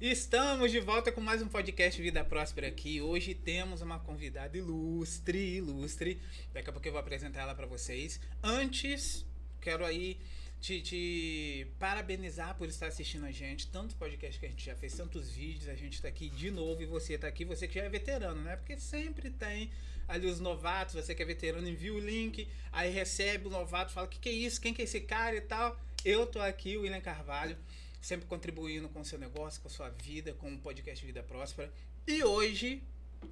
Estamos de volta com mais um podcast Vida Próspera aqui. Hoje temos uma convidada ilustre. Daqui a pouco eu vou apresentar ela para vocês. Antes, quero aí te parabenizar por estar assistindo a gente. Tantos podcasts que a gente já fez, tantos vídeos, a gente tá aqui de novo e você tá aqui, você que já é veterano, né? Porque sempre tem ali os novatos, você que é veterano envia o link, aí recebe o novato, fala, que é isso? Quem que é esse cara e tal? Eu tô aqui, o William Carvalho, sempre contribuindo com o seu negócio, com a sua vida, com o podcast Vida Próspera. E hoje,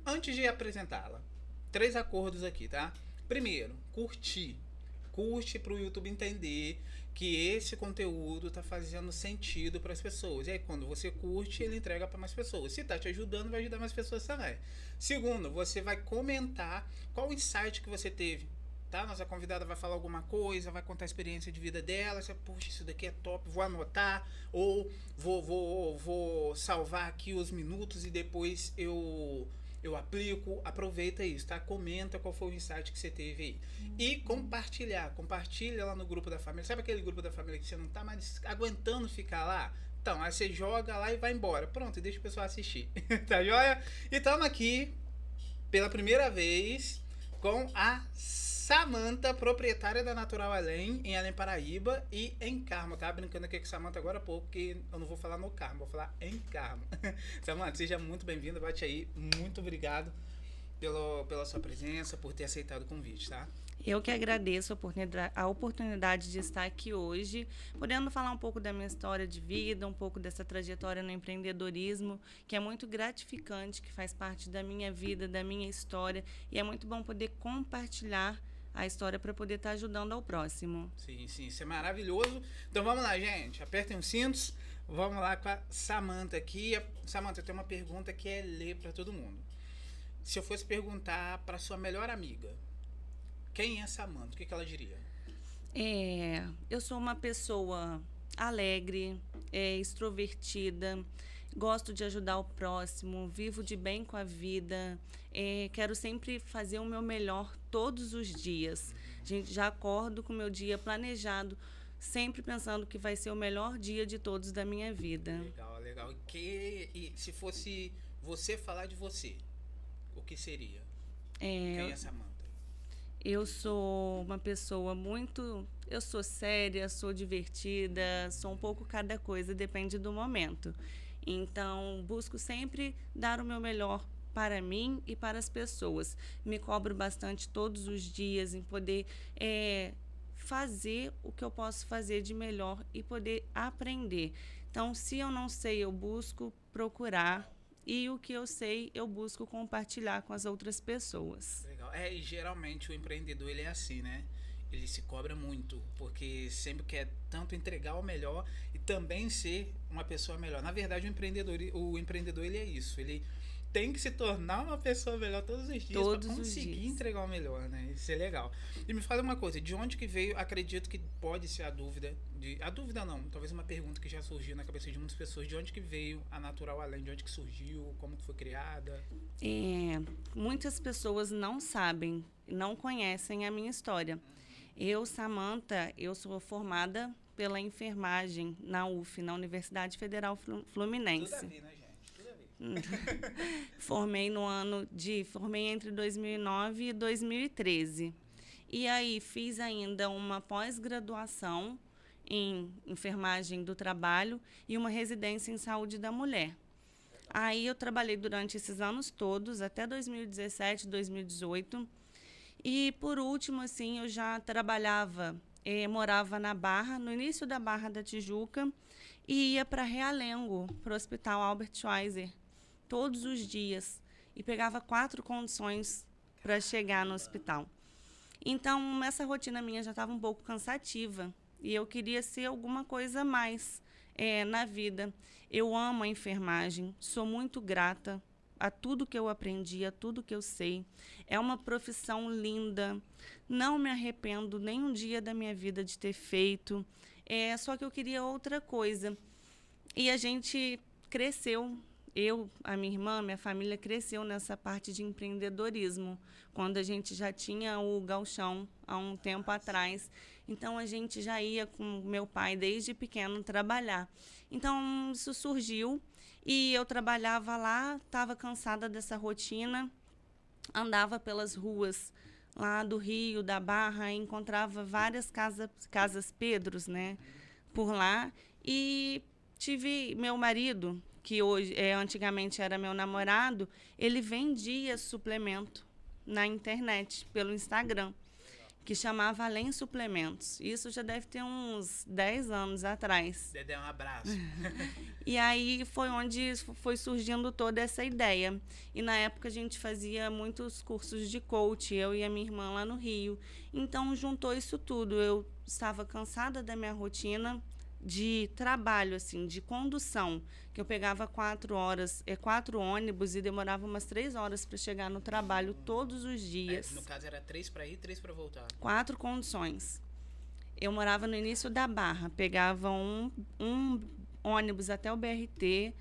antes de apresentá-la, 3 acordos aqui, tá? Primeiro, curte para o YouTube entender que esse conteúdo tá fazendo sentido para as pessoas. E aí quando você curte, ele entrega para mais pessoas. Se tá te ajudando, vai ajudar mais pessoas também. Segundo, você vai comentar qual o insight que você teve. Tá? Nossa convidada vai falar alguma coisa, vai contar a experiência de vida dela. Você, puxa, isso daqui é top, vou anotar. Ou vou salvar aqui os minutos e depois eu aplico. Aproveita isso, tá? Comenta qual foi o insight que você teve aí. E compartilha lá no grupo da família. Sabe aquele grupo da família que você não tá mais aguentando ficar lá? Então, aí você joga lá e vai embora. Pronto, e deixa o pessoal assistir. Tá joia? E estamos aqui pela primeira vez com a Samanta, proprietária da Natural Além, em Além Paraíba e em Carmo. Eu tava brincando aqui com a Samanta agora há pouco, porque eu não vou falar no Carmo, vou falar em Carmo. Samanta, seja muito bem-vinda, bate aí. Muito obrigado pela sua presença, por ter aceitado o convite, tá? Eu que agradeço a oportunidade de estar aqui hoje, podendo falar um pouco da minha história de vida, um pouco dessa trajetória no empreendedorismo, que é muito gratificante, que faz parte da minha vida, da minha história, e é muito bom poder compartilhar a história para poder estar ajudando ao próximo. Sim, isso é maravilhoso. Então vamos lá, gente, apertem os cintos, vamos lá com a Samanta aqui. Samanta, eu tenho uma pergunta que é ler para todo mundo. Se eu fosse perguntar para sua melhor amiga, quem é Samanta? O que ela diria? Eu sou uma pessoa alegre, extrovertida, gosto de ajudar o próximo, vivo de bem com a vida, quero sempre fazer o meu melhor todos os dias. Gente, já acordo com o meu dia planejado, sempre pensando que vai ser o melhor dia de todos da minha vida. Legal. E se fosse você falar de você, o que seria? Quem é Samanta? Eu sou uma pessoa eu sou séria, sou divertida, sou um pouco cada coisa, depende do momento. Então, busco sempre dar o meu melhor para mim e para as pessoas. Me cobro bastante todos os dias em poder fazer o que eu posso fazer de melhor e poder aprender. Então, se eu não sei, eu busco procurar. E o que eu sei, eu busco compartilhar com as outras pessoas. Legal. E geralmente o empreendedor, ele é assim, né? Ele se cobra muito, porque sempre quer tanto entregar o melhor e também ser uma pessoa melhor. Na verdade, o empreendedor ele é isso. Ele tem que se tornar uma pessoa melhor todos os dias para conseguir entregar o melhor, né? Isso é legal. E me fala uma coisa, de onde que veio, acredito que pode ser a dúvida, talvez uma pergunta que já surgiu na cabeça de muitas pessoas, de onde que veio a Natural Além, de onde que surgiu, como que foi criada? Muitas pessoas não sabem, não conhecem a minha história. Eu, Samanta, eu sou formada pela enfermagem na UF, na Universidade Federal Fluminense. Tudo a ver, né, gente? Formei entre 2009 e 2013. E aí fiz ainda uma pós-graduação em enfermagem do trabalho e uma residência em saúde da mulher. Aí eu trabalhei durante esses anos todos, até 2017, 2018. E por último, assim, eu já trabalhava, morava na Barra, no início da Barra da Tijuca, e ia para Realengo, para o Hospital Albert Schweitzer, todos os dias. E pegava 4 condições para chegar no hospital. Então, essa rotina minha já estava um pouco cansativa. E eu queria ser alguma coisa a mais na vida. Eu amo a enfermagem, sou muito grata a tudo que eu aprendi, a tudo que eu sei. É uma profissão linda. Não me arrependo nem um dia da minha vida de ter feito. Só que eu queria outra coisa. E a gente cresceu. Eu, a minha irmã, minha família cresceu nessa parte de empreendedorismo, quando a gente já tinha o gauchão há um tempo atrás. Então, a gente já ia com meu pai desde pequeno trabalhar. Então, isso surgiu E eu trabalhava lá, estava cansada dessa rotina, andava pelas ruas lá do Rio, da Barra, encontrava várias casas Pedros, né, por lá. E tive meu marido, que hoje antigamente era meu namorado, ele vendia suplemento na internet, pelo Instagram, que chamava Além Suplementos. Isso já deve ter uns 10 anos atrás. Dedé, um abraço. E aí foi onde foi surgindo toda essa ideia. E na época a gente fazia muitos cursos de coach, eu e a minha irmã lá no Rio. Então juntou isso tudo. Eu estava cansada da minha rotina de trabalho, assim, de condução, que eu pegava 4 ônibus e demorava umas 3 horas para chegar no trabalho todos os dias. No caso era 3 para ir, 3 para voltar. 4 conduções. Eu morava no início da Barra, pegava um ônibus até o BRT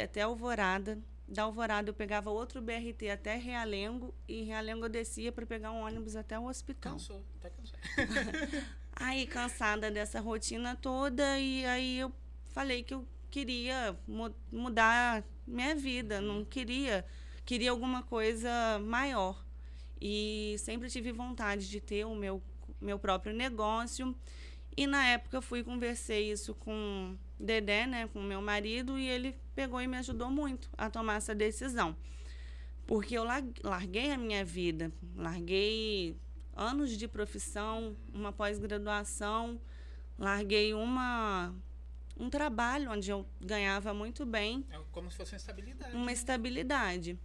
até Alvorada. Da Alvorada eu pegava outro BRT até Realengo, e em Realengo eu descia para pegar um ônibus até o hospital. Cansou, tá cansado. Aí, cansada dessa rotina toda, e aí eu falei que eu queria mudar minha vida, não queria alguma coisa maior. E sempre tive vontade de ter o meu próprio negócio. E na época eu conversei isso com o Dedé, né, com o meu marido, e ele pegou e me ajudou muito a tomar essa decisão. Porque eu larguei a minha vida, larguei anos de profissão, uma pós-graduação, larguei um trabalho onde eu ganhava muito bem. É como se fosse uma estabilidade. Uma estabilidade.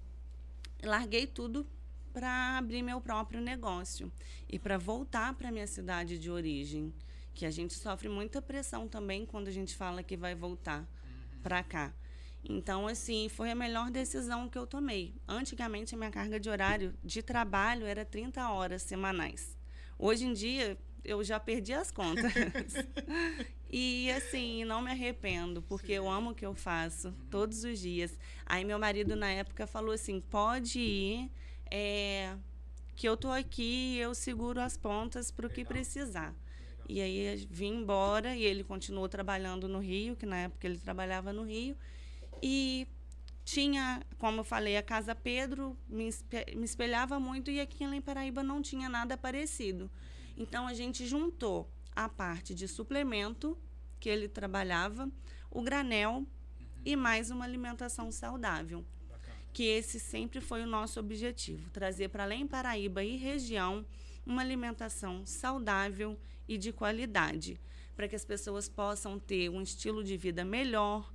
Larguei tudo para abrir meu próprio negócio e para voltar para minha cidade de origem, que a gente sofre muita pressão também quando a gente fala que vai voltar para cá. Então, assim, foi a melhor decisão que eu tomei. Antigamente, a minha carga de horário de trabalho era 30 horas semanais. Hoje em dia, eu já perdi as contas. E, assim, não me arrependo, porque eu amo o que eu faço todos os dias. Aí, meu marido, na época, falou assim, pode ir, que eu tô aqui e eu seguro as pontas para o que precisar. E aí, vim embora e ele continuou trabalhando no Rio, que na época ele trabalhava no Rio. E tinha, como eu falei, a Casa Pedro, me espelhava muito, e aqui em Além Paraíba não tinha nada parecido. Então, a gente juntou a parte de suplemento, que ele trabalhava, o granel e mais uma alimentação saudável. Bacana. Que esse sempre foi o nosso objetivo, trazer para Além Paraíba e região uma alimentação saudável e de qualidade, para que as pessoas possam ter um estilo de vida melhor,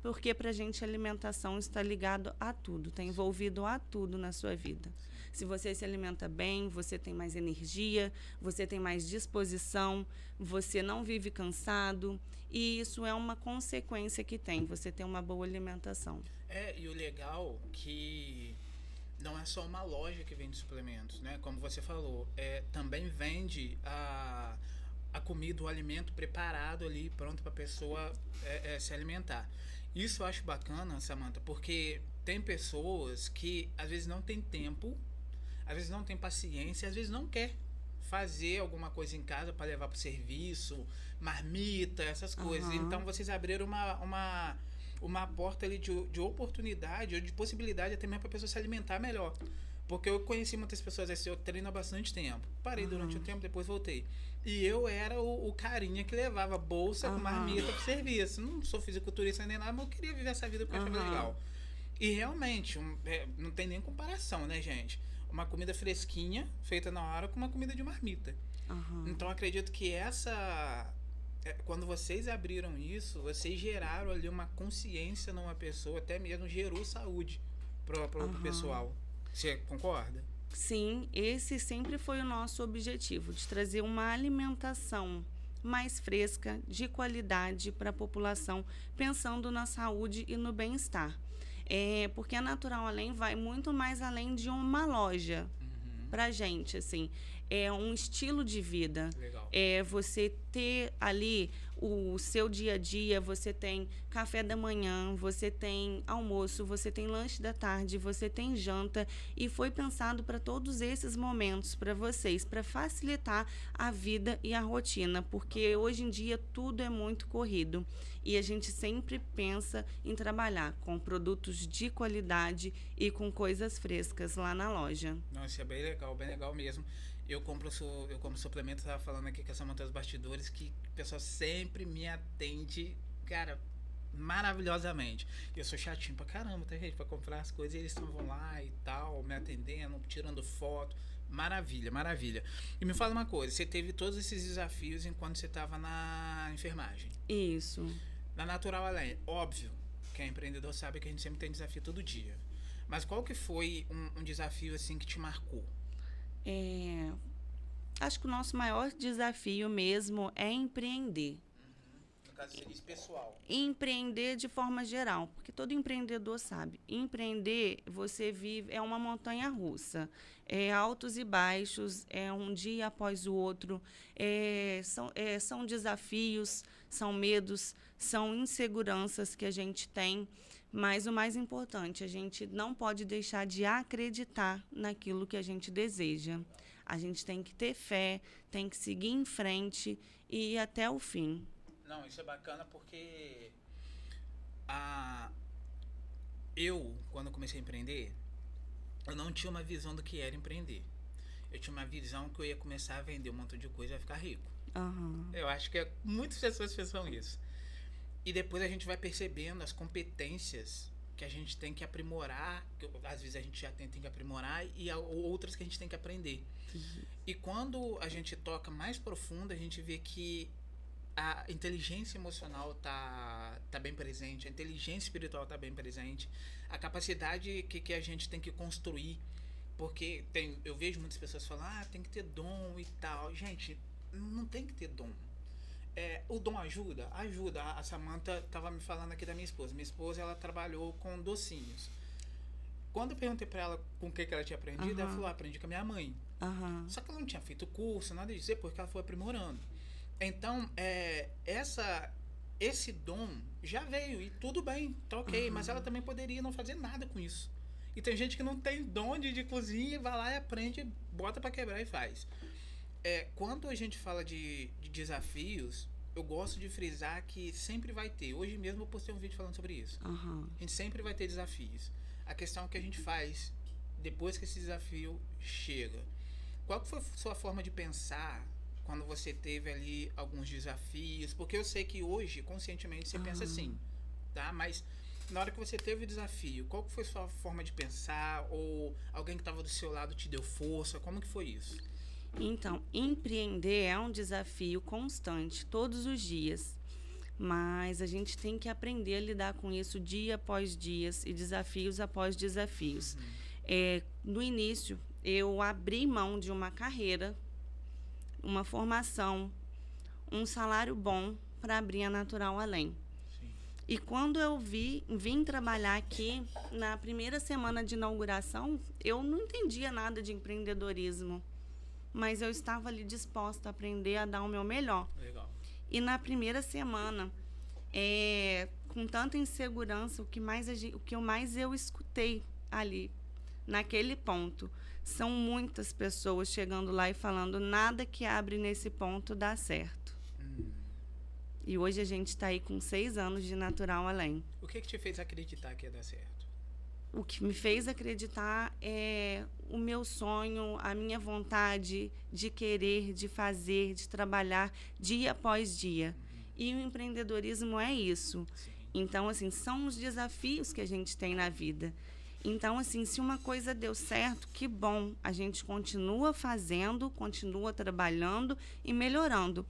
porque para a gente a alimentação está ligado a tudo, está envolvido a tudo na sua vida. Se você se alimenta bem, você tem mais energia, você tem mais disposição, você não vive cansado, e isso é uma consequência que tem, você ter uma boa alimentação. E o legal que não é só uma loja que vende suplementos, né? Como você falou, também vende a comida, o alimento preparado ali, pronto para a pessoa se alimentar. Isso eu acho bacana, Samantha, porque tem pessoas que às vezes não tem tempo, às vezes não tem paciência, às vezes não quer fazer alguma coisa em casa para levar para o serviço, marmita, essas coisas. Então vocês abriram uma porta ali de oportunidade, ou de possibilidade até mesmo para a pessoa se alimentar melhor. Porque eu conheci muitas pessoas assim, eu treino há bastante tempo. Parei durante um tempo, depois voltei. E eu era o carinha que levava bolsa com marmita pro serviço. Não sou fisiculturista nem nada, mas eu queria viver essa vida porque eu achava legal. E realmente, não tem nem comparação, né, gente? Uma comida fresquinha, feita na hora, com uma comida de marmita. Então, acredito que quando vocês abriram isso, vocês geraram ali uma consciência numa pessoa, até mesmo gerou saúde pro pessoal. Você concorda? Sim, esse sempre foi o nosso objetivo, de trazer uma alimentação mais fresca, de qualidade para a população, pensando na saúde e no bem-estar. Porque a Natural Além vai muito mais além de uma loja para a gente, assim. É um estilo de vida. Legal. É você ter ali o seu dia a dia, você tem café da manhã, você tem almoço, você tem lanche da tarde, você tem janta, e foi pensado para todos esses momentos para vocês, para facilitar a vida e a rotina, porque hoje em dia tudo é muito corrido e a gente sempre pensa em trabalhar com produtos de qualidade e com coisas frescas lá na loja. Nossa, é bem legal mesmo. Eu compro suplemento, tava falando aqui com essa Samanta dos bastidores, que o pessoal sempre me atende, cara, maravilhosamente. Eu sou chatinho pra caramba, tá, gente? Pra comprar as coisas, e eles vão lá e tal, me atendendo, tirando foto. Maravilha, maravilha. E me fala uma coisa, você teve todos esses desafios enquanto você estava na enfermagem. Isso. Na Natural Além, óbvio, quem é empreendedor sabe que a gente sempre tem desafio todo dia. Mas qual que foi um desafio assim que te marcou? Acho que o nosso maior desafio mesmo é empreender. No caso seria pessoal. Empreender de forma geral, porque todo empreendedor sabe. Empreender, você vive, é uma montanha russa. É altos e baixos, é um dia após o outro. São desafios, são medos, são inseguranças que a gente tem. Mas o mais importante, a gente não pode deixar de acreditar naquilo que a gente deseja. A gente tem que ter fé, tem que seguir em frente e ir até o fim. Não, isso é bacana porque quando comecei a empreender, eu não tinha uma visão do que era empreender. Eu tinha uma visão que eu ia começar a vender um montão de coisa e ia ficar rico. Uhum. Eu acho que muitas pessoas pensam isso. E depois a gente vai percebendo as competências que a gente tem que aprimorar, que às vezes a gente já tem que aprimorar, e outras que a gente tem que aprender. Uhum. E quando a gente toca mais profundo, a gente vê que a inteligência emocional tá bem presente, a inteligência espiritual tá bem presente, a capacidade que a gente tem que construir, porque eu vejo muitas pessoas falando, tem que ter dom e tal. Gente, não tem que ter dom. O dom ajuda? Ajuda. A Samanta estava me falando aqui da minha esposa. Minha esposa, ela trabalhou com docinhos. Quando eu perguntei para ela com o que ela tinha aprendido, ela falou, aprendi com a minha mãe. Só que ela não tinha feito curso, nada disso, depois que ela foi aprimorando. Então, esse dom já veio e tudo bem, tá ok, mas ela também poderia não fazer nada com isso. E tem gente que não tem dom de cozinha, vai lá e aprende, bota para quebrar e faz. Quando a gente fala de desafios, eu gosto de frisar que sempre vai ter. Hoje mesmo eu postei um vídeo falando sobre isso. A gente sempre vai ter desafios. A questão é o que a gente faz depois que esse desafio chega. Qual que foi a sua forma de pensar quando você teve ali alguns desafios? Porque eu sei que hoje, conscientemente, você pensa assim, tá? Mas na hora que você teve o desafio, qual que foi a sua forma de pensar? Ou alguém que estava do seu lado te deu força? Como que foi isso? Então, empreender é um desafio constante, todos os dias. Mas a gente tem que aprender a lidar com isso dia após dia e desafios após desafios. No início, eu abri mão de uma carreira, uma formação, um salário bom para abrir a Natural Além. Sim. E quando eu vim trabalhar aqui, na primeira semana de inauguração, eu não entendia nada de empreendedorismo. Mas eu estava ali disposta a aprender a dar o meu melhor. Legal. E na primeira semana, com tanta insegurança, o que mais eu escutei ali, naquele ponto, são muitas pessoas chegando lá e falando, nada que abre nesse ponto dá certo. E hoje a gente está aí com 6 anos de Natural Além. O que te fez acreditar que ia dar certo? O que me fez acreditar é o meu sonho, a minha vontade de querer, de fazer, de trabalhar dia após dia. E o empreendedorismo é isso. Sim. Então, assim, são os desafios que a gente tem na vida. Então, assim, se uma coisa deu certo, que bom. A gente continua fazendo, continua trabalhando e melhorando.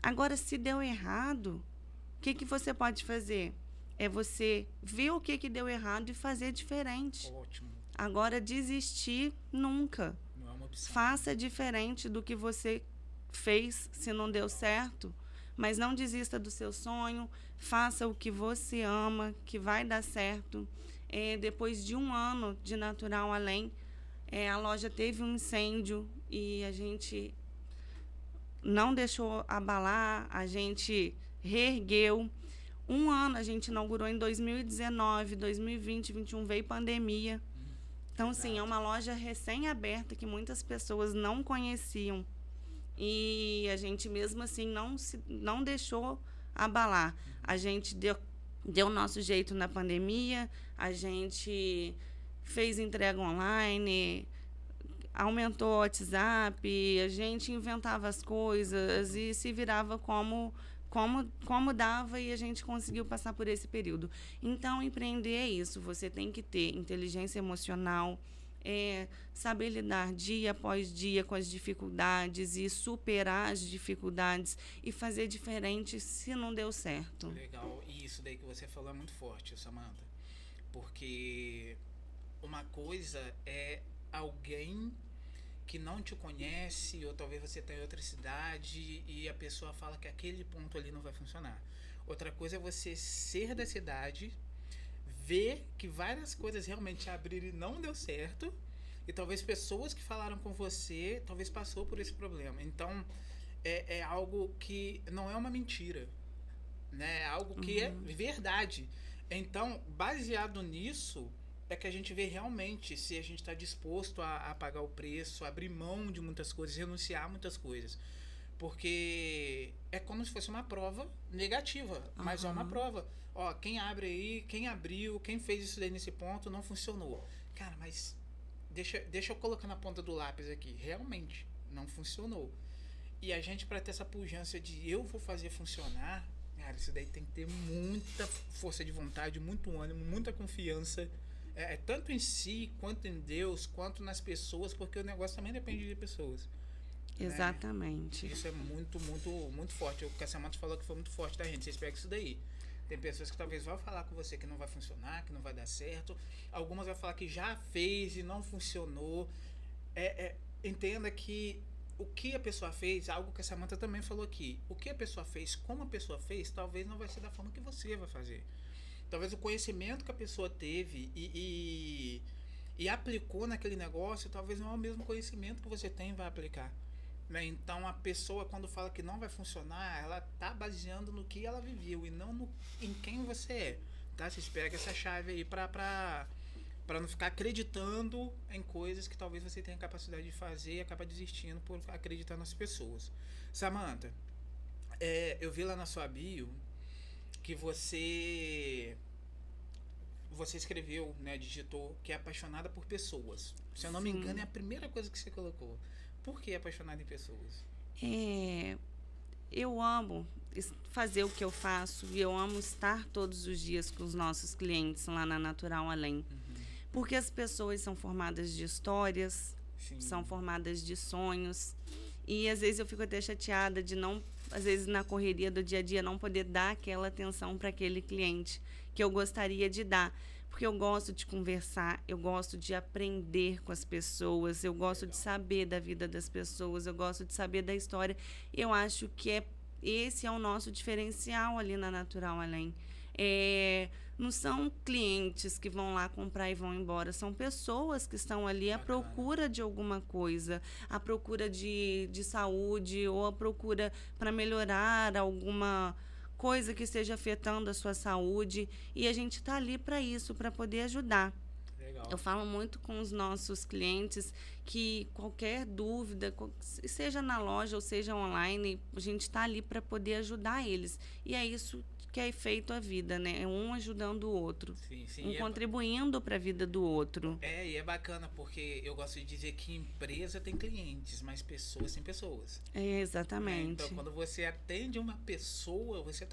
Agora, se deu errado, o que você pode fazer? É você ver o que deu errado e fazer diferente. Ótimo. Agora, desistir, nunca. Não é uma opção. Faça diferente do que você fez se não deu certo. Mas não desista do seu sonho. Faça o que você ama, que vai dar certo. Depois de 1 ano de Natural Além, a loja teve um incêndio e a gente não deixou abalar. A gente reergueu. Um ano a gente inaugurou em 2019, 2020, 2021 veio pandemia. Então, assim, é uma loja recém-aberta que muitas pessoas não conheciam. E a gente, mesmo assim, não deixou abalar. A gente deu o nosso jeito na pandemia, a gente fez entrega online, aumentou o WhatsApp, a gente inventava as coisas e se virava como dava, e a gente conseguiu passar por esse período. Então, empreender é isso. Você tem que ter inteligência emocional, saber lidar dia após dia com as dificuldades e superar as dificuldades e fazer diferente se não deu certo. Legal. E isso daí que você falou é muito forte, Samantha. Porque uma coisa é alguém que não te conhece, ou talvez você está em outra cidade e a pessoa fala que aquele ponto ali não vai funcionar. Outra coisa é você ser da cidade, ver que várias coisas realmente abriram e não deu certo, e talvez pessoas que falaram com você talvez passou por esse problema. Então é algo que não é uma mentira, né? É algo que é verdade. Então, baseado nisso, é que a gente vê realmente se a gente está disposto a pagar o preço, abrir mão de muitas coisas, renunciar a muitas coisas. Porque é como se fosse uma prova negativa, mas é uma prova. Ó, quem abre aí, quem abriu, quem fez isso daí nesse ponto, não funcionou. Cara, mas deixa eu colocar na ponta do lápis aqui. Realmente, não funcionou. E a gente, para ter essa pujança de eu vou fazer funcionar, cara, isso daí tem que ter muita força de vontade, muito ânimo, muita confiança. Tanto em si, quanto em Deus, quanto nas pessoas, porque o negócio também depende de pessoas. Exatamente. Né? Isso é muito, muito, muito forte. O que a Samantha falou que foi muito forte da gente. Vocês pegam isso daí. Tem pessoas que talvez vão falar com você que não vai funcionar, que não vai dar certo. Algumas vão falar que já fez e não funcionou. Entenda que o que a pessoa fez, algo que a Samantha também falou aqui, o que a pessoa fez, como a pessoa fez, talvez não vai ser da forma que você vai fazer. Talvez o conhecimento que a pessoa teve e aplicou naquele negócio, talvez não é o mesmo conhecimento que você tem e vai aplicar. Né? Então, a pessoa, quando fala que não vai funcionar, ela está baseando no que ela viveu e não em quem você é. Tá? Vocês pegam essa chave aí para não ficar acreditando em coisas que talvez você tenha capacidade de fazer e acaba desistindo por acreditar nas pessoas. Samantha, eu vi lá na sua bio que você escreveu, né, digitou, que é apaixonada por pessoas. Se eu não me engano, é a primeira coisa que você colocou. Por que apaixonada em pessoas? Eu amo fazer o que eu faço e eu amo estar todos os dias com os nossos clientes lá na Natural Além. Porque as pessoas são formadas de histórias, são formadas de sonhos. E às vezes eu fico até chateada de não, às vezes na correria do dia a dia, não poder dar aquela atenção para aquele cliente que eu gostaria de dar. Porque eu gosto de conversar, eu gosto de aprender com as pessoas, eu gosto de saber da vida das pessoas, eu gosto de saber da história. Eu acho que esse é o nosso diferencial ali na Natural Além. Não são clientes que vão lá comprar e vão embora, são pessoas que estão ali à procura de alguma coisa, à procura de saúde ou à procura para melhorar alguma coisa que esteja afetando a sua saúde, e a gente está ali para isso, para poder ajudar. Legal. Eu falo muito com os nossos clientes que qualquer dúvida, seja na loja ou seja online, a gente está ali para poder ajudar eles. E é isso que é feito a vida, né? É um ajudando o outro. Sim. Um contribuindo para a vida do outro. E é bacana, porque eu gosto de dizer que empresa tem clientes, mas pessoas têm pessoas. Exatamente. Então, quando você atende uma pessoa, você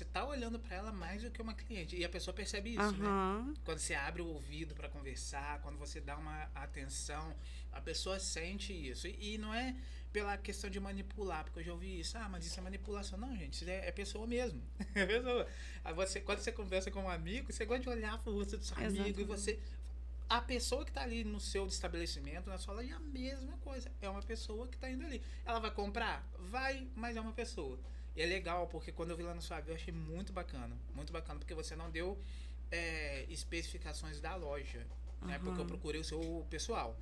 tá olhando para ela mais do que uma cliente. E a pessoa percebe isso, né? Quando você abre o ouvido para conversar, quando você dá uma atenção, a pessoa sente isso. E não é pela questão de manipular, porque eu já ouvi isso. Mas isso é manipulação. Não, gente, isso é pessoa mesmo. É pessoa. Quando você conversa com um amigo, você gosta de olhar pro rosto do seu amigo e você... A pessoa que está ali no seu estabelecimento, na sua loja, é a mesma coisa. É uma pessoa que está indo ali. Ela vai comprar? Vai, mas é uma pessoa. E é legal, porque quando eu vi lá na sua bio, eu achei muito bacana. Muito bacana, porque você não deu especificações da loja. né? Porque eu procurei o seu pessoal.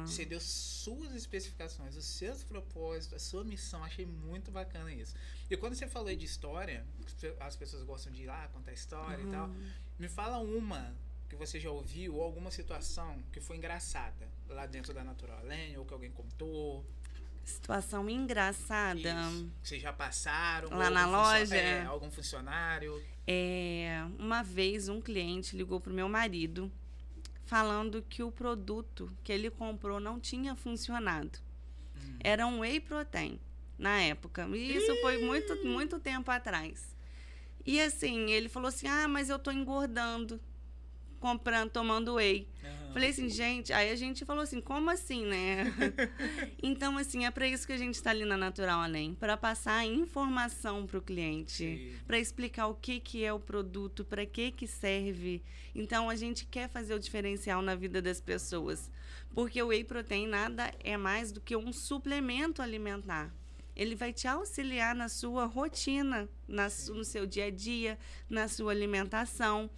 Você deu suas especificações, os seus propósitos, a sua missão. Achei muito bacana isso. E quando você falou de história, as pessoas gostam de ir lá contar história e tal. Me fala uma que você já ouviu, ou alguma situação que foi engraçada lá dentro da Natural Além, ou que alguém contou. Situação engraçada. Isso. Vocês já passaram? Lá na loja? Algum funcionário? Uma vez um cliente ligou pro meu marido falando que o produto que ele comprou não tinha funcionado. Era um whey protein na época. E isso foi muito, muito tempo atrás. E assim, ele falou assim, mas eu tô engordando, tomando whey. Falei assim, gente, aí a gente falou assim, como assim, né? Então, assim, é para isso que a gente está ali na Natural Além, para passar informação para o cliente, para explicar o que é o produto, para que serve. Então, a gente quer fazer o diferencial na vida das pessoas, porque o whey protein nada é mais do que um suplemento alimentar. Ele vai te auxiliar na sua rotina, no seu dia a dia, na sua alimentação.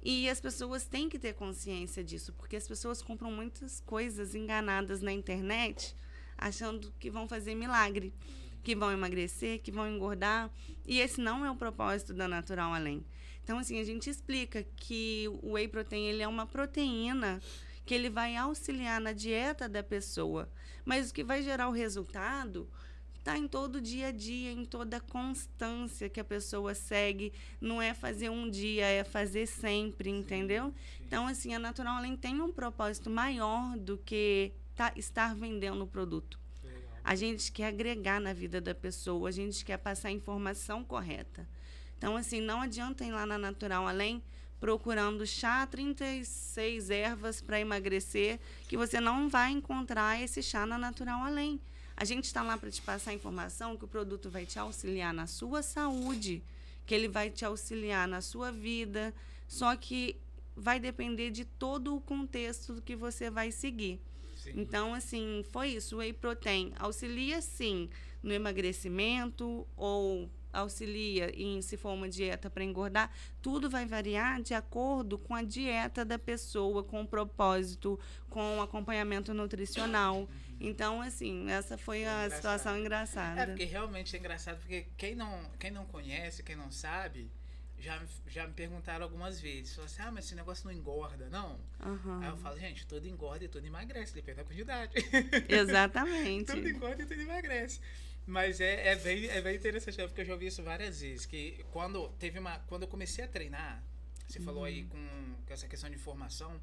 E as pessoas têm que ter consciência disso, porque as pessoas compram muitas coisas enganadas na internet, achando que vão fazer milagre, que vão emagrecer, que vão engordar. E esse não é o propósito da Natural Além. Então, assim, a gente explica que o whey protein ele é uma proteína que ele vai auxiliar na dieta da pessoa. Mas o que vai gerar o resultado está em todo dia a dia, em toda a constância que a pessoa segue. Não é fazer um dia, é fazer sempre, entendeu? Então, assim, a Natural Além tem um propósito maior do que estar vendendo o produto. A gente quer agregar na vida da pessoa, a gente quer passar a informação correta. Então, assim, não adianta ir lá na Natural Além procurando chá 36 ervas para emagrecer, que você não vai encontrar esse chá na Natural Além. A gente está lá para te passar a informação que o produto vai te auxiliar na sua saúde, que ele vai te auxiliar na sua vida, só que vai depender de todo o contexto que você vai seguir. Sim. Então, assim, foi isso. O whey protein auxilia, sim, no emagrecimento ou auxilia se for uma dieta para engordar. Tudo vai variar de acordo com a dieta da pessoa, com o propósito, com o acompanhamento nutricional. Então, assim, essa foi a situação engraçada. Porque realmente é engraçado, porque quem não conhece, quem não sabe, já me perguntaram algumas vezes. Falaram assim, mas esse negócio não engorda, não? Aí eu falo, gente, tudo engorda e tudo emagrece, depende da quantidade. Exatamente. Tudo engorda e tudo emagrece. Mas é bem interessante, porque eu já ouvi isso várias vezes, que quando eu comecei a treinar, você falou aí com essa questão de informação,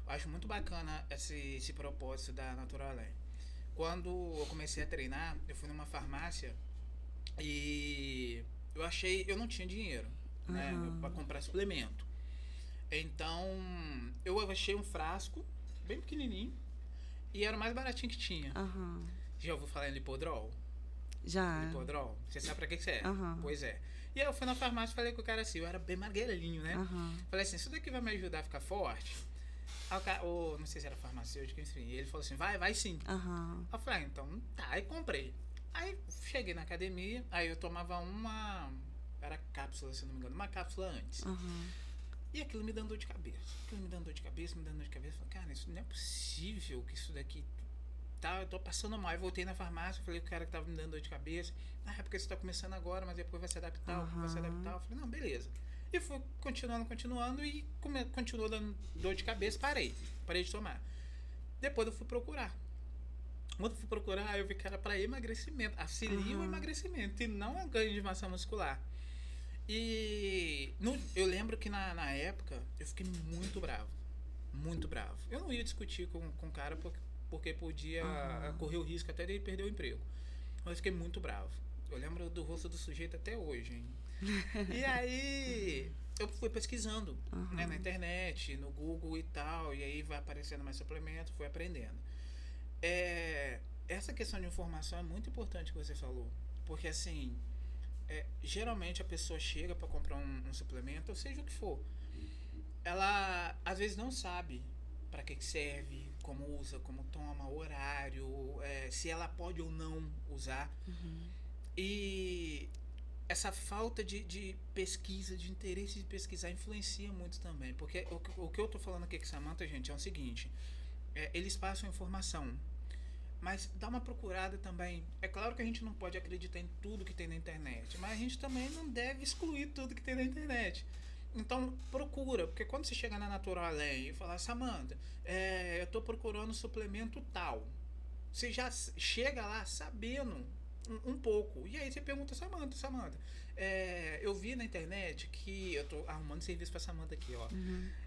eu acho muito bacana esse propósito da Natural Além. Quando eu comecei a treinar, eu fui numa farmácia e eu não tinha dinheiro, né, para comprar suplemento. Então, eu achei um frasco bem pequenininho e era o mais baratinho que tinha. Já ouviu falar em Lipodrol? Já. Lipodrol? Você sabe pra que é? Pois é. E aí eu fui na farmácia e falei com o cara assim, eu era bem magrelinho, né? Falei assim, isso daqui vai me ajudar a ficar forte? Aí o cara, não sei se era farmacêutico, enfim. Ele falou assim, vai sim. Eu falei, então tá, aí comprei. Aí cheguei na academia, aí eu tomava era cápsula, se não me engano, uma cápsula antes. E aquilo me dando dor de cabeça. Me dando dor de cabeça. Falei, cara, isso não é possível que isso daqui eu tô passando mal. Aí voltei na farmácia, falei com o cara que tava me dando dor de cabeça. É porque você tá começando agora, mas depois vai se adaptar, vai se adaptar. Eu falei, não, beleza. E fui continuando e continuou dando dor de cabeça, parei de tomar. Depois eu fui procurar. Quando eu fui procurar, eu vi que era para emagrecimento, auxilia o emagrecimento e não a ganho de massa muscular. E eu lembro que na época eu fiquei muito bravo. Muito bravo. Eu não ia discutir com o cara porque podia correr o risco até de ele perder o emprego. Mas eu fiquei muito bravo. Eu lembro do rosto do sujeito até hoje, hein? E aí eu fui pesquisando, né, na internet, no Google e tal, e aí vai aparecendo mais suplemento, fui aprendendo. Essa questão de informação é muito importante que você falou, porque assim, geralmente a pessoa chega para comprar um suplemento, ou seja o que for, ela às vezes não sabe para que serve, como usa, como toma, horário, se ela pode ou não usar. E essa falta de pesquisa, de interesse de pesquisar, influencia muito também. Porque o que eu tô falando aqui com Samantha, gente, é o seguinte: eles passam informação, mas dá uma procurada também. É claro que a gente não pode acreditar em tudo que tem na internet, mas a gente também não deve excluir tudo que tem na internet. Então procura, porque quando você chegar na Natural Além e falar, Samantha, eu tô procurando suplemento tal, você já chega lá sabendo um pouco. E aí você pergunta, Samantha, eu vi na internet que eu tô arrumando serviço pra Samantha aqui, ó.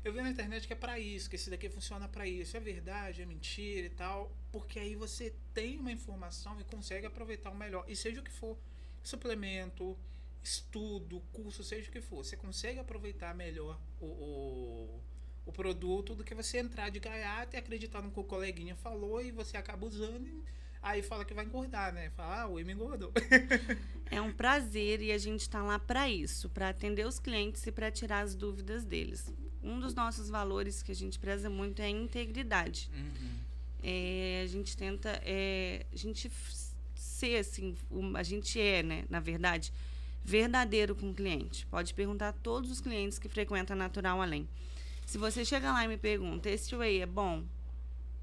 Eu vi na internet que é pra isso, que esse daqui funciona pra isso. É verdade, é mentira e tal. Porque aí você tem uma informação e consegue aproveitar o melhor. E seja o que for, suplemento, estudo, curso, seja o que for, você consegue aproveitar melhor o produto do que você entrar de gaiato e acreditar no que o coleguinha falou e você acaba usando e aí fala que vai engordar, né? Fala, o me engordou. É um prazer e a gente está lá para isso, para atender os clientes e para tirar as dúvidas deles. Um dos nossos valores que a gente preza muito é a integridade. A gente tenta, a gente ser assim, a gente né, na verdade, verdadeiro com o cliente. Pode perguntar a todos os clientes que frequentam a Natural Além. Se você chega lá e me pergunta, esse whey é bom?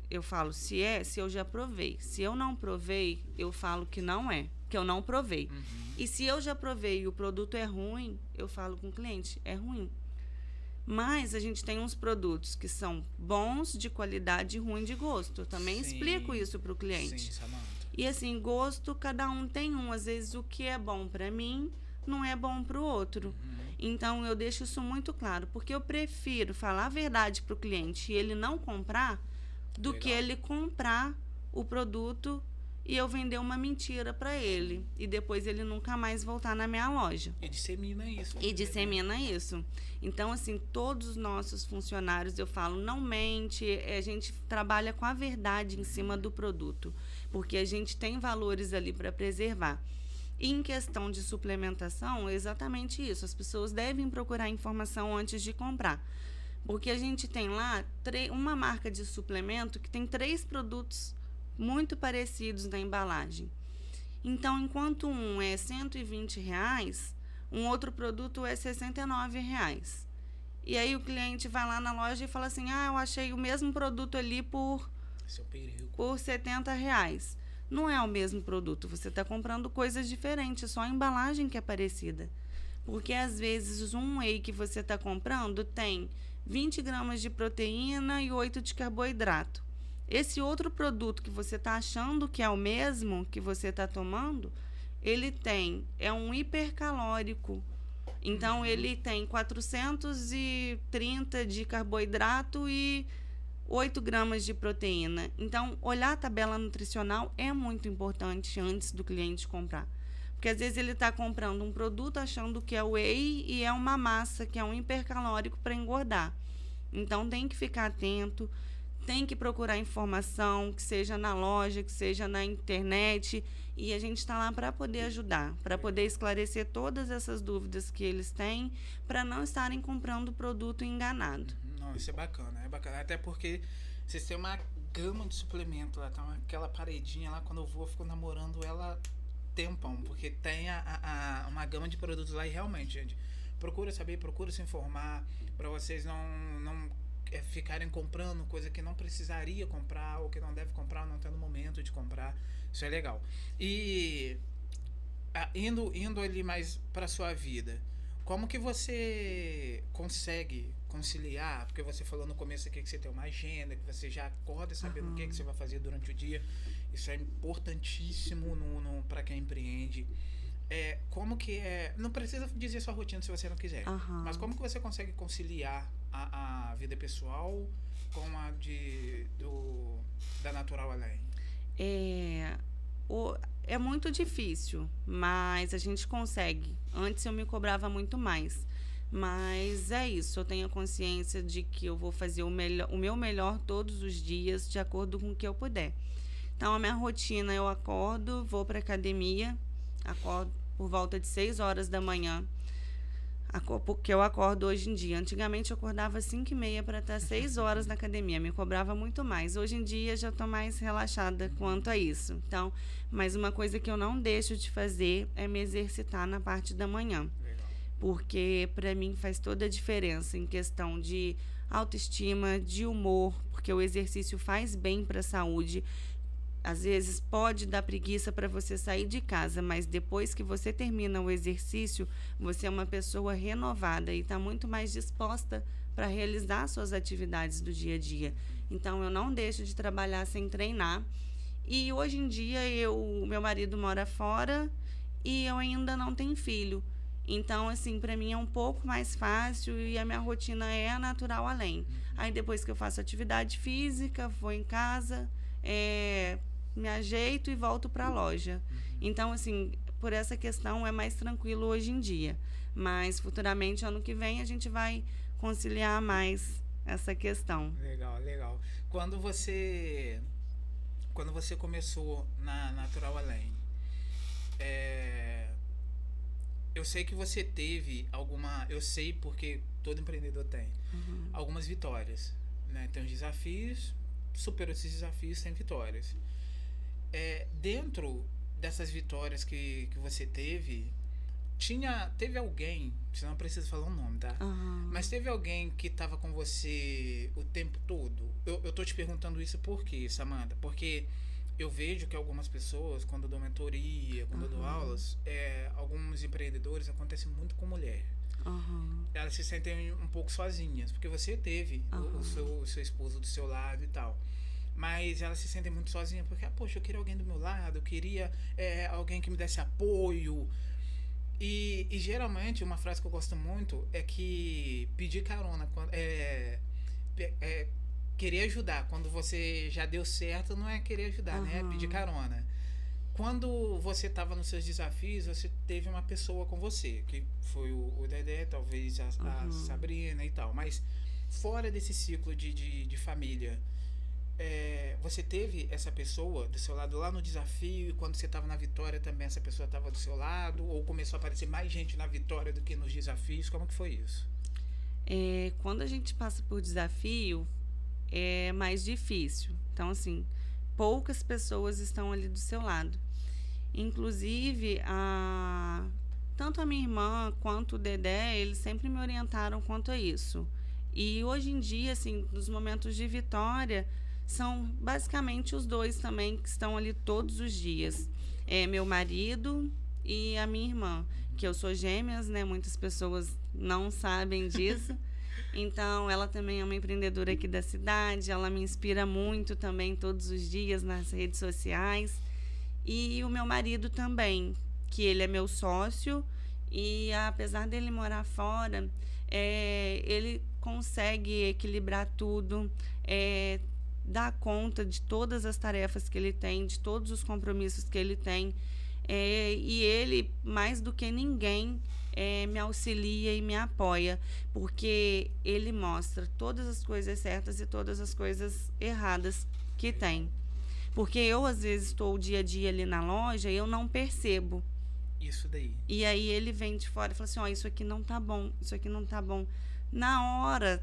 Eu falo se eu já provei. Se eu não provei, eu falo que não é, que eu não provei. E se eu já provei e o produto é ruim, eu falo com o cliente, é ruim. Mas a gente tem uns produtos que são bons de qualidade e ruim de gosto. Eu também explico isso para o cliente. Sim, Samantha. E assim, gosto, cada um tem um. Às vezes o que é bom para mim não é bom para o outro. Então eu deixo isso muito claro, porque eu prefiro falar a verdade para o cliente e ele não comprar do que ele comprar o produto e eu vender uma mentira para ele e depois ele nunca mais voltar na minha loja. E dissemina isso. Então, assim, todos os nossos funcionários, eu falo, não mente, a gente trabalha com a verdade em cima do produto, porque a gente tem valores ali para preservar. E em questão de suplementação, é exatamente isso. As pessoas devem procurar informação antes de comprar. Porque a gente tem lá uma marca de suplemento que tem 3 produtos muito parecidos na embalagem. Então, enquanto um é R$120, um outro produto é R$69. E aí o cliente vai lá na loja e fala assim, eu achei o mesmo produto ali por R$70. Não é o mesmo produto, você está comprando coisas diferentes, só a embalagem que é parecida. Porque às vezes um whey que você está comprando tem 20 gramas de proteína e 8 de carboidrato. Esse outro produto que você está achando que é o mesmo que você está tomando, ele é um hipercalórico. Então, ele tem 430 de carboidrato e 8 gramas de proteína. Então, olhar a tabela nutricional é muito importante antes do cliente comprar. Porque, às vezes, ele está comprando um produto achando que é whey e é uma massa, que é um hipercalórico para engordar. Então, tem que ficar atento, tem que procurar informação, que seja na loja, que seja na internet. E a gente está lá para poder ajudar, para poder esclarecer todas essas dúvidas que eles têm, para não estarem comprando produto enganado. Não, isso é bacana. Até porque vocês têm uma gama de suplemento lá, tá aquela paredinha lá, quando eu vou, eu fico namorando ela tempão, porque tem uma gama de produtos lá e realmente, gente, procura saber, procura se informar, para vocês não ficarem comprando coisa que não precisaria comprar, ou que não deve comprar, ou não está no momento de comprar. Isso é legal. E indo ali mais para sua vida, como que você consegue conciliar? Porque você falou no começo aqui que você tem uma agenda, que você já acorda sabendo o que você vai fazer durante o dia. Isso é importantíssimo para quem empreende. Como que não precisa dizer sua rotina se você não quiser, mas como que você consegue conciliar a vida pessoal com a da Natural Além? É muito difícil, mas a gente consegue. Antes eu me cobrava muito mais, mas é isso, eu tenho consciência de que eu vou fazer o meu melhor todos os dias, de acordo com o que eu puder. Então, a minha rotina, eu acordo, vou para academia, acordo por volta de 6 horas da manhã, Porque eu acordo hoje em dia. Antigamente eu acordava às 5h30 para estar 6 horas na academia. Me cobrava muito mais. Hoje em dia já estou mais relaxada quanto a isso. Então, mas uma coisa que eu não deixo de fazer é me exercitar na parte da manhã. Legal. Porque para mim faz toda a diferença em questão de autoestima, de humor, porque o exercício faz bem para a saúde. Às vezes pode dar preguiça para você sair de casa, mas depois que você termina o exercício, você é uma pessoa renovada e está muito mais disposta para realizar suas atividades do dia a dia. Então, eu não deixo de trabalhar sem treinar. E hoje em dia, meu marido mora fora e eu ainda não tenho filho. Então, assim, para mim é um pouco mais fácil e a minha rotina é a Natural Além. Aí, depois que eu faço atividade física, vou em casa, me ajeito e volto para a loja. Então, assim, por essa questão é mais tranquilo hoje em dia. Mas futuramente, ano que vem, a gente vai conciliar mais essa questão. Legal, legal. Quando você começou na Natural Além, eu sei que você teve eu sei porque todo empreendedor tem, algumas vitórias, né? Tem os desafios, superou esses desafios, tem vitórias. Dentro dessas vitórias que você teve alguém, você não precisa falar o nome, tá? Mas teve alguém que estava com você o tempo todo? Eu tô te perguntando isso por quê, Samantha? Porque eu vejo que algumas pessoas, quando eu dou mentoria, quando eu dou aulas, alguns empreendedores, acontece muito com mulher. Elas se sentem um pouco sozinhas, porque você teve o seu esposo do seu lado e tal. Mas elas se sentem muito sozinhas, porque, poxa, eu queria alguém do meu lado, eu queria alguém que me desse apoio. E geralmente, uma frase que eu gosto muito é que pedir carona, querer ajudar, quando você já deu certo, não é querer ajudar, né? É pedir carona. Quando você estava nos seus desafios, você teve uma pessoa com você, que foi o Dedé, talvez a Sabrina e tal. Mas fora desse ciclo de família, você teve essa pessoa do seu lado lá no desafio, e quando você estava na vitória também essa pessoa estava do seu lado, ou começou a aparecer mais gente na vitória do que nos desafios? Como que foi isso? Quando a gente passa por desafio, é mais difícil. Então, assim, poucas pessoas estão ali do seu lado. Inclusive, tanto a minha irmã quanto o Dedé, eles sempre me orientaram quanto a isso. E hoje em dia, assim, nos momentos de vitória, são basicamente os dois também que estão ali todos os dias. Meu marido e a minha irmã, que eu sou gêmeas, né? Muitas pessoas não sabem disso. Então, ela também é uma empreendedora aqui da cidade, ela me inspira muito também todos os dias nas redes sociais. E o meu marido também, que ele é meu sócio, e apesar dele morar fora, ele consegue equilibrar tudo, dar conta de todas as tarefas que ele tem, de todos os compromissos que ele tem. E ele, mais do que ninguém, me auxilia e me apoia, porque ele mostra todas as coisas certas e todas as coisas erradas que tem. Porque eu, às vezes, estou o dia a dia ali na loja e eu não percebo. Isso daí. E aí ele vem de fora e fala assim, isso aqui não tá bom, isso aqui não tá bom. Na hora,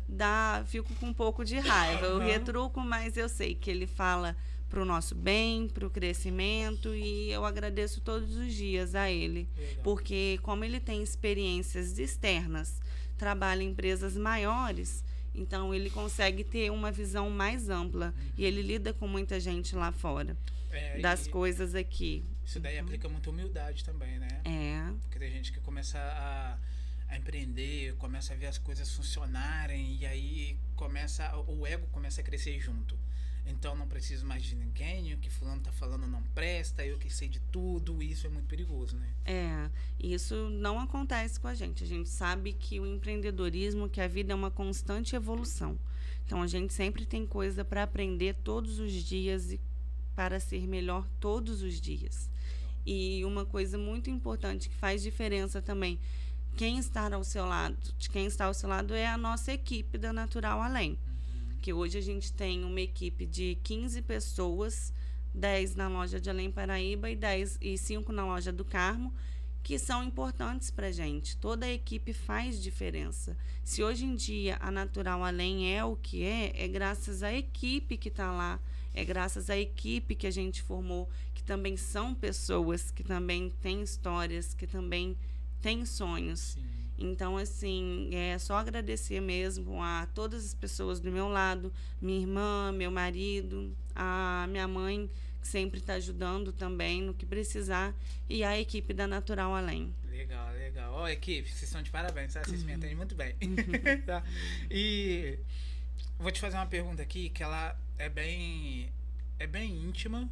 fico com um pouco de raiva, eu retruco, mas eu sei que ele fala para o nosso bem, para o crescimento, e eu agradeço todos os dias a ele. Legal. Porque como ele tem experiências externas, trabalha em empresas maiores, então ele consegue ter uma visão mais ampla, e ele lida com muita gente lá fora, das coisas aqui. Isso daí aplica muita humildade também, né? Porque tem gente que começa a empreender, começa a ver as coisas funcionarem, e aí o ego começa a crescer junto. Então não preciso mais de ninguém, o que fulano tá falando não presta, eu que sei de tudo, isso é muito perigoso, né? Isso não acontece com a gente sabe que o empreendedorismo, que a vida é uma constante evolução. Então a gente sempre tem coisa para aprender todos os dias e para ser melhor todos os dias. E uma coisa muito importante que faz diferença também, quem está ao seu lado é a nossa equipe da Natural Além. Que hoje a gente tem uma equipe de 15 pessoas, 10 na loja de Além Paraíba e 5 na loja do Carmo, que são importantes para a gente. Toda a equipe faz diferença. Se hoje em dia a Natural Além é o que é graças à equipe que está lá, é graças à equipe que a gente formou, que também são pessoas, que também têm histórias, que também têm sonhos. Sim. Então, assim, é só agradecer mesmo a todas as pessoas do meu lado, minha irmã, meu marido, a minha mãe, que sempre está ajudando também no que precisar, e a equipe da Natural Além. Legal, legal. Ó, equipe, vocês estão de parabéns, tá? Vocês me entendem muito bem. Tá? E vou te fazer uma pergunta aqui que ela é bem íntima,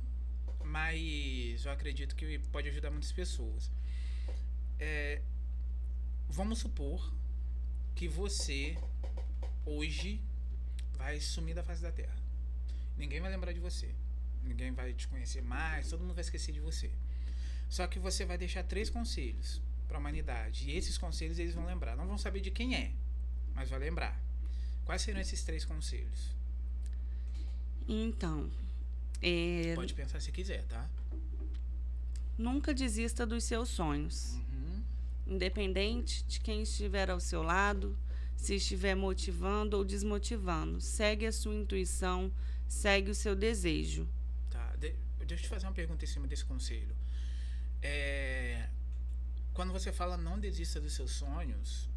mas eu acredito que pode ajudar muitas pessoas. Vamos supor que você hoje vai sumir da face da Terra. Ninguém vai lembrar de você. Ninguém vai te conhecer mais, todo mundo vai esquecer de você. Só que você vai deixar 3 conselhos para a humanidade. E esses conselhos eles vão lembrar. Não vão saber de quem é, mas vai lembrar. Quais serão esses 3 conselhos? Então, Pode pensar se quiser, tá? nunca desista dos seus sonhos. Independente de quem estiver ao seu lado, se estiver motivando ou desmotivando. Segue a sua intuição, segue o seu desejo. Tá. Deixa eu te fazer uma pergunta em cima desse conselho. Quando você fala não desista dos seus sonhos,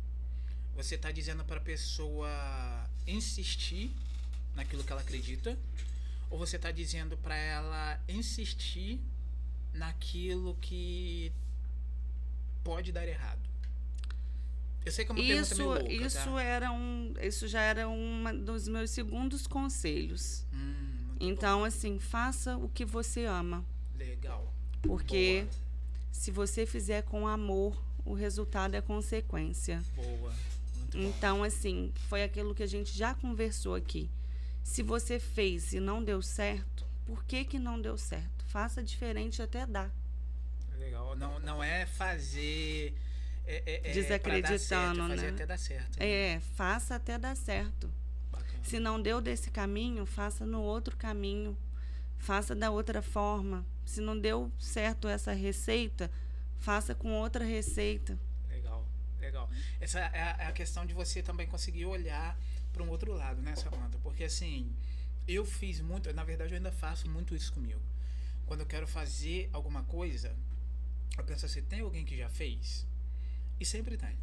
você está dizendo para a pessoa insistir naquilo que ela acredita, ou você está dizendo para ela insistir naquilo que pode dar errado? Eu sei que é uma pergunta meio louca, isso já era um dos meus segundos conselhos. Então, bom. assim, faça o que você ama. Legal. Porque Boa. se você fizer com amor, o resultado é consequência. Boa. Muito bom. Então, assim, foi aquilo que a gente já conversou aqui. Se você fez e não deu certo, por que não deu certo? Faça diferente até dar. Legal. Não é fazer desacreditando, pra dar certo, é fazer né? até dar certo. Né? Faça até dar certo. Bacana. Se não deu desse caminho, faça no outro caminho. Faça da outra forma. Se não deu certo essa receita, faça com outra receita. Legal. Essa é a questão de você também conseguir olhar para um outro lado, né, Samantha? Porque assim, eu fiz muito, na verdade eu ainda faço muito isso comigo. Quando eu quero fazer alguma coisa, eu penso assim, tem alguém que já fez? E sempre tem.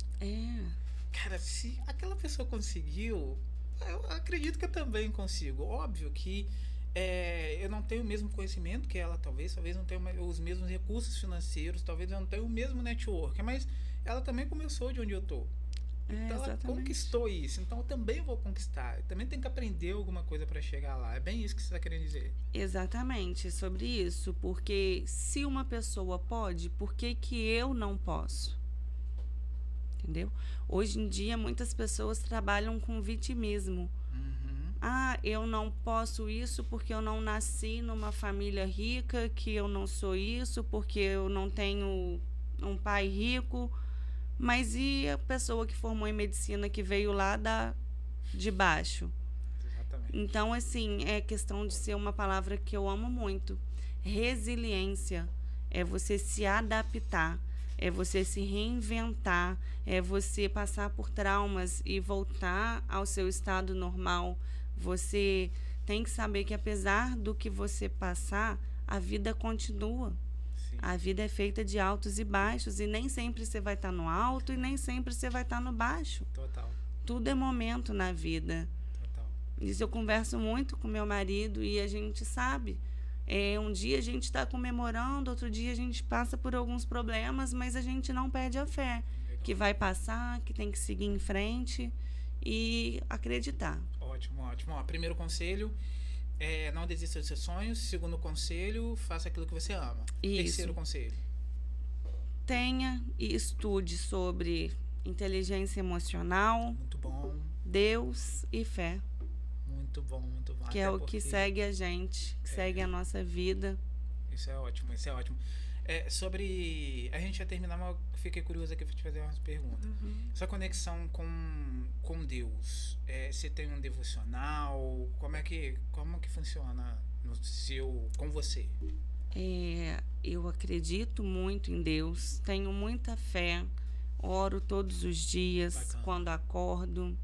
Cara, se aquela pessoa conseguiu, eu acredito que eu também consigo. Óbvio que eu não tenho o mesmo conhecimento que ela, talvez não tenha os mesmos recursos financeiros, talvez eu não tenha o mesmo network, mas ela também começou de onde eu tô. Então ela conquistou isso, então eu também vou conquistar. Eu também tenho que aprender alguma coisa para chegar lá. É bem isso que você está querendo dizer. Exatamente, sobre isso. Porque se uma pessoa pode, por que eu não posso? Entendeu? Hoje em dia, muitas pessoas trabalham com vitimismo. Eu não posso isso porque eu não nasci numa família rica, que eu não sou isso, porque eu não tenho um pai rico. Mas e a pessoa que formou em medicina, que veio lá de baixo? Exatamente. Então, assim, é questão de ser uma palavra que eu amo muito. Resiliência é você se adaptar, é você se reinventar, é você passar por traumas e voltar ao seu estado normal. Você tem que saber que, apesar do que você passar, a vida continua. Sim. A vida é feita de altos e baixos, e nem sempre você vai estar no alto e nem sempre você vai estar no baixo. Total. Tudo é momento na vida. Total. Isso eu converso muito com meu marido e a gente sabe. Um dia a gente está comemorando, outro dia a gente passa por alguns problemas, mas a gente não perde a fé. Legal. Que vai passar, que tem que seguir em frente e acreditar. Ótimo. Ó, primeiro conselho, não desista dos seus sonhos. Segundo conselho, faça aquilo que você ama. Isso. Terceiro conselho. Tenha e estude sobre inteligência emocional, Muito bom. Deus e fé. Muito bom. Que é o que segue a gente, que segue a nossa vida. Isso é ótimo. Sobre... A gente já terminar, mas eu fiquei curioso aqui para te fazer umas perguntas. Sua conexão com Deus, você tem um devocional? Como que funciona com você? Eu acredito muito em Deus, tenho muita fé, oro todos os dias. Bacana. Quando acordo,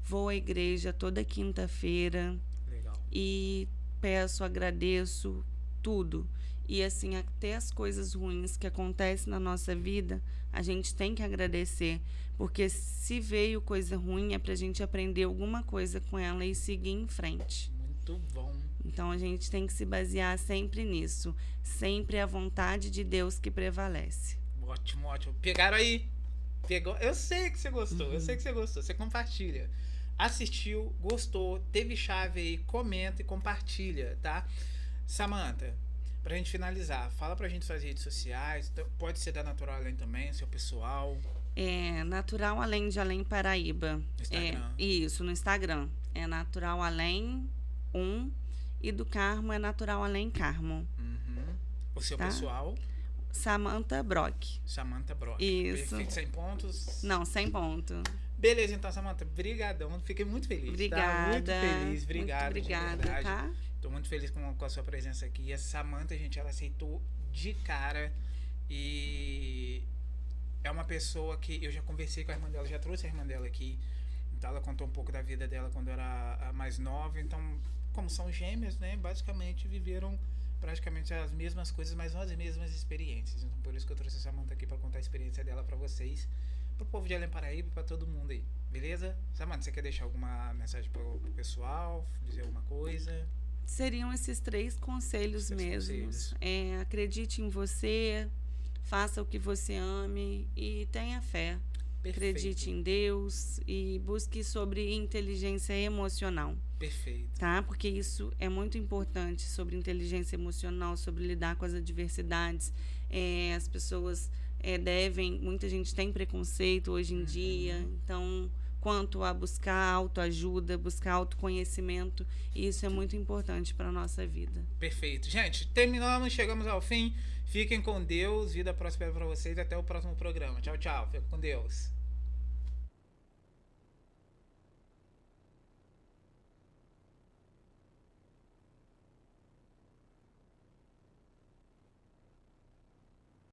vou à igreja toda quinta-feira Legal. e peço, agradeço tudo. E assim, até as coisas ruins que acontecem na nossa vida, a gente tem que agradecer, porque se veio coisa ruim é pra gente aprender alguma coisa com ela e seguir em frente. Muito bom. Então a gente tem que se basear sempre nisso, sempre a vontade de Deus que prevalece. Ótimo, ótimo. Pegaram aí? Pegou? Eu sei que você gostou, eu sei que você gostou. Você compartilha. Assistiu, gostou, teve chave aí, comenta e compartilha, tá? Samantha, pra gente finalizar, fala pra gente suas redes sociais, pode ser da Natural Além também, seu pessoal. Natural Além de Além Paraíba. Instagram. Isso, no Instagram. É Natural Além 1 e do Carmo é Natural Além Carmo. Uhum. O seu Tá? pessoal, Samantha Brock. Samantha Brock. Isso. Perfeito, 100 pontos. Não, 100 ponto. Beleza, então, Samantha, brigadão. Fiquei muito feliz. Obrigada. Tá? Muito feliz, obrigado. Muito obrigada, tá? Tô muito feliz com a sua presença aqui. E a Samantha, gente, ela aceitou de cara. E é uma pessoa que eu já conversei com a irmã dela, já trouxe a irmã dela aqui. Então ela contou um pouco da vida dela quando era a mais nova. Então, como são gêmeas, né? Basicamente viveram praticamente as mesmas coisas, mas não as mesmas experiências. Então por isso que eu trouxe a Samantha aqui para contar a experiência dela para vocês, pro povo de Além Paraíba e pra todo mundo aí. Beleza? Samantha, você quer deixar alguma mensagem pro pessoal? Dizer alguma coisa? Seriam esses 3 conselhos mesmos. Acredite em você, faça o que você ame e tenha fé. Perfeito. Acredite em Deus e busque sobre inteligência emocional. Perfeito. Tá? Porque isso é muito importante, sobre inteligência emocional, sobre lidar com as adversidades. As pessoas muita gente tem preconceito hoje em dia, então quanto a buscar autoajuda, buscar autoconhecimento, isso é muito importante para a nossa vida. Perfeito. Gente, terminamos, chegamos ao fim. Fiquem com Deus, vida próspera para vocês. Até o próximo programa. Tchau, tchau. Fica com Deus.